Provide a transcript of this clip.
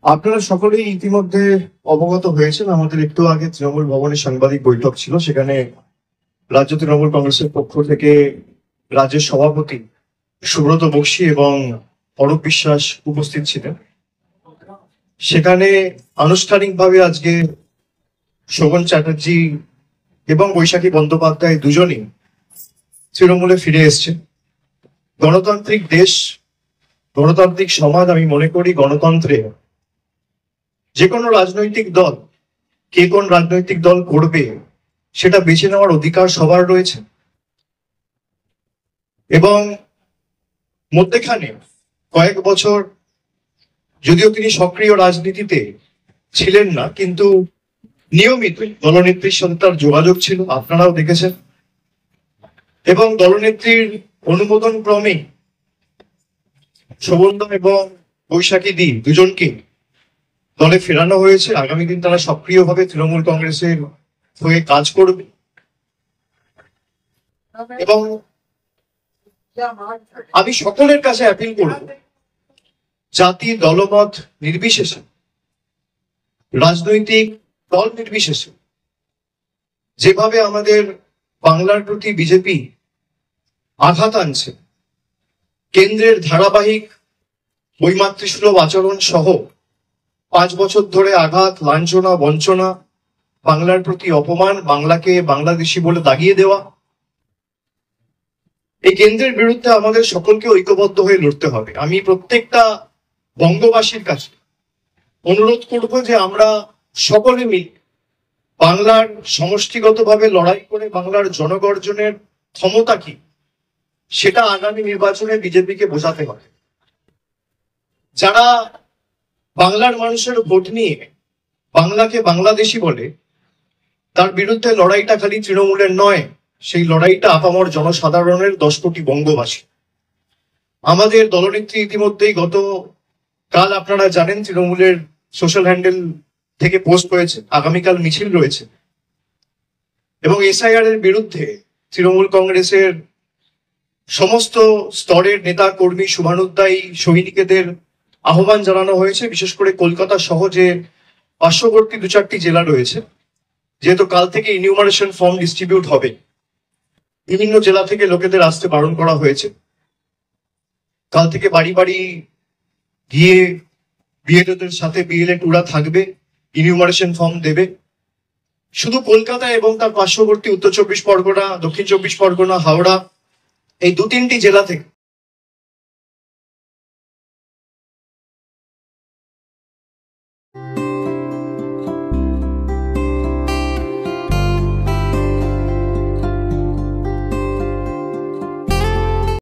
আপনারা সকলেই ইতিমধ্যে অবগত হয়েছেন, আমাদের একটু আগে তৃণমূল ভবনে সাংবাদিক বৈঠক ছিল। সেখানে রাজ্য তৃণমূল কংগ্রেসের পক্ষ থেকে রাজ্যের সভাপতি সুব্রত বক্সী এবং অরূপ বিশ্বাস উপস্থিত ছিলেন। সেখানে আনুষ্ঠানিকভাবে আজকে শোভন চ্যাটার্জি এবং বৈশাখী বন্দ্যোপাধ্যায় দুজনই তৃণমূলে ফিরে এসছে। গণতান্ত্রিক দেশ, গণতান্ত্রিক সমাজ, আমি মনে করি গণতন্ত্রে যে কোনো রাজনৈতিক দল কে কোন রাজনৈতিক দল করবে সেটা বেছে নেওয়ার অধিকার সবার রয়েছে। এবং মধ্যেখানে কয়েক বছর যদিও তিনি সক্রিয় রাজনীতিতে ছিলেন না, কিন্তু নিয়মিত দলনেত্রীর সাথে তার যোগাযোগ ছিল, আপনারাও দেখেছেন। এবং দলনেত্রীর অনুমোদন ক্রমে শোভনদা এবং বৈশাখী দি দুজনকে দলে ফেরানো হয়েছে। আগামী দিন তারা সক্রিয়ভাবে তৃণমূল কংগ্রেসের হয়ে কাজ করবে এবং আমি সকলের কাছে অ্যাপিল করব, জাতি দলমত নির্বিশেষে, রাজনৈতিক দল নির্বিশেষে যেভাবে আমাদের বাংলার প্রতি বিজেপি আঘাত আনছে, কেন্দ্রের ধারাবাহিক বৈমাতৃসুলভ আচরণ সহ 5 বছর ধরে আঘাত, লাঞ্ছনা, বঞ্চনা, বাংলার প্রতি অপমান, বাংলাকে বাংলাদেশি বলে দাগিয়ে দেওয়া, এই কেন্দ্রের বিরুদ্ধে আমাদের সকলকে ঐক্যবদ্ধ হয়ে লড়তে হবে। আমি প্রত্যেকটা বঙ্গবাসীর কাছে অনুরোধ করব যে আমরা সকলে মিলে বাংলার সমষ্টিগতভাবে লড়াই করে বাংলার জনগর্জনের ক্ষমতা কি সেটা আগামী নির্বাচনে বিজেপিকে বোঝাতে হবে। যারা বাংলার মানুষের ভোট নিয়ে বাংলাকে বাংলাদেশি বলে, তার বিরুদ্ধে লড়াইটা খালি তৃণমূলের নয়, সেই লড়াইটা আপামর জনসাধারণের 10 কোটি বঙ্গবাসী। আমাদের দলনেত্রী ইতিমধ্যেই গতকাল আপনারা জানেন তৃণমূলের সোশ্যাল হ্যান্ডেল থেকে পোস্ট হয়েছে, আগামীকাল মিছিল রয়েছে এবং এসআইআর এর বিরুদ্ধে তৃণমূল কংগ্রেসের সমস্ত স্তরের নেতা কর্মী, শুভানুধ্যায়ী সৈনিকদের আহ্বান জানানো হয়েছে। বিশেষ করে কলকাতা সহ যে পার্শ্ববর্তী 2-4টি জেলা রয়েছে, যেহেতু কাল থেকে ইনিউমারেশন ফর্ম ডিস্ট্রিবিউট হবে, বিভিন্ন জেলা থেকে লোকেদের আসতে বারণ করা হয়েছে। কাল থেকে বাড়ি বাড়ি গিয়ে বিএলওদের সাথে বিএলএ-টুরা থাকবে, ইনিউমারেশন ফর্ম দেবে। শুধু কলকাতা এবং তার পার্শ্ববর্তী উত্তর 24 পরগনা, দক্ষিণ 24 পরগনা, হাওড়া, এই 2-3টি জেলা থেকে